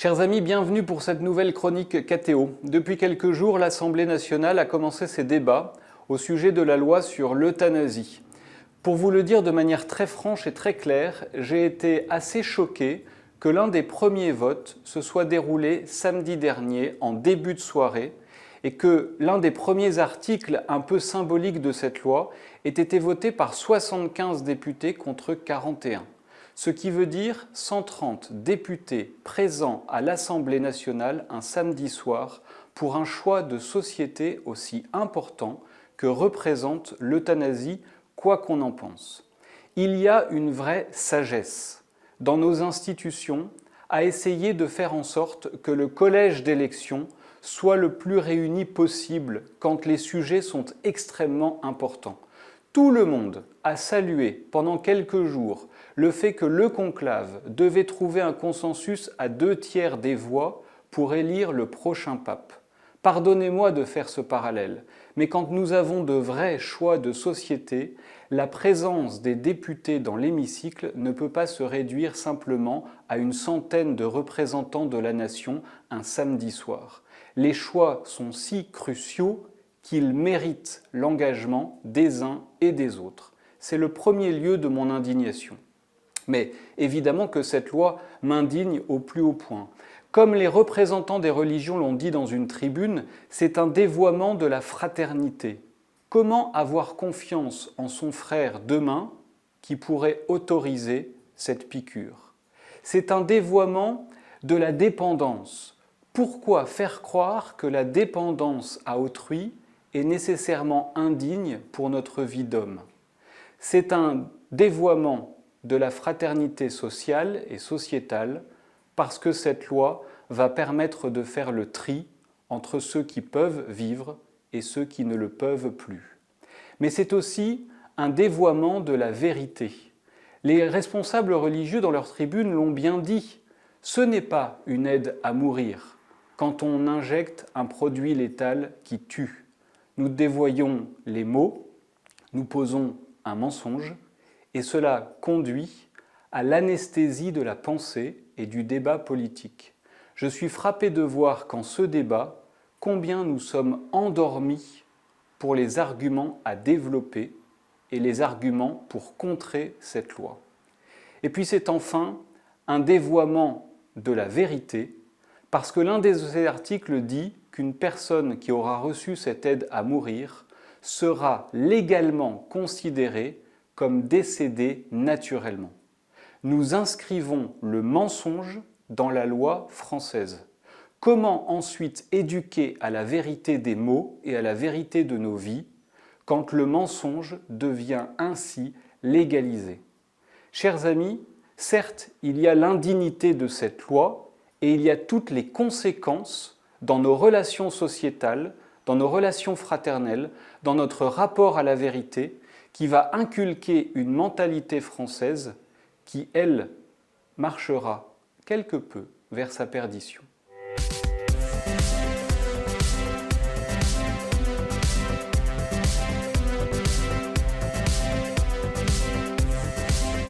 Chers amis, bienvenue pour cette nouvelle chronique KTO. Depuis quelques jours, l'Assemblée nationale a commencé ses débats au sujet de la loi sur l'euthanasie. Pour vous le dire de manière très franche et très claire, j'ai été assez choqué que l'un des premiers votes se soit déroulé samedi dernier en début de soirée et que l'un des premiers articles un peu symboliques de cette loi ait été voté par 75 députés contre 41. Ce qui veut dire 130 députés présents à l'Assemblée nationale un samedi soir pour un choix de société aussi important que représente l'euthanasie, quoi qu'on en pense. Il y a une vraie sagesse dans nos institutions à essayer de faire en sorte que le collège d'élection soit le plus réuni possible quand les sujets sont extrêmement importants. Tout le monde a salué pendant quelques jours le fait que le conclave devait trouver un consensus à 2/3 des voix pour élire le prochain pape. Pardonnez-moi de faire ce parallèle, mais quand nous avons de vrais choix de société, la présence des députés dans l'hémicycle ne peut pas se réduire simplement à une centaine de représentants de la nation un samedi soir. Les choix sont si cruciaux qu'ils méritent l'engagement des uns et des autres. C'est le premier lieu de mon indignation. Mais évidemment que cette loi m'indigne au plus haut point. Comme les représentants des religions l'ont dit dans une tribune, c'est un dévoiement de la fraternité. Comment avoir confiance en son frère demain qui pourrait autoriser cette piqûre? C'est un dévoiement de la dépendance. Pourquoi faire croire que la dépendance à autrui est nécessairement indigne pour notre vie d'homme? C'est un dévoiement de la fraternité sociale et sociétale parce que cette loi va permettre de faire le tri entre ceux qui peuvent vivre et ceux qui ne le peuvent plus. Mais c'est aussi un dévoiement de la vérité. Les responsables religieux dans leur tribune l'ont bien dit, ce n'est pas une aide à mourir quand on injecte un produit létal qui tue. Nous dévoyons les mots, nous posons un mensonge, et cela conduit à l'anesthésie de la pensée et du débat politique. Je suis frappé de voir qu'en ce débat, combien nous sommes endormis pour les arguments à développer et les arguments pour contrer cette loi. Et puis c'est enfin un dévoiement de la vérité, parce que l'un des articles dit qu'une personne qui aura reçu cette aide à mourir sera légalement considérée comme décédée naturellement. Nous inscrivons le mensonge dans la loi française. Comment ensuite éduquer à la vérité des mots et à la vérité de nos vies quand le mensonge devient ainsi légalisé? Chers amis, certes, il y a l'indignité de cette loi et il y a toutes les conséquences dans nos relations sociétales, dans nos relations fraternelles, dans notre rapport à la vérité, qui va inculquer une mentalité française qui, elle, marchera quelque peu vers sa perdition.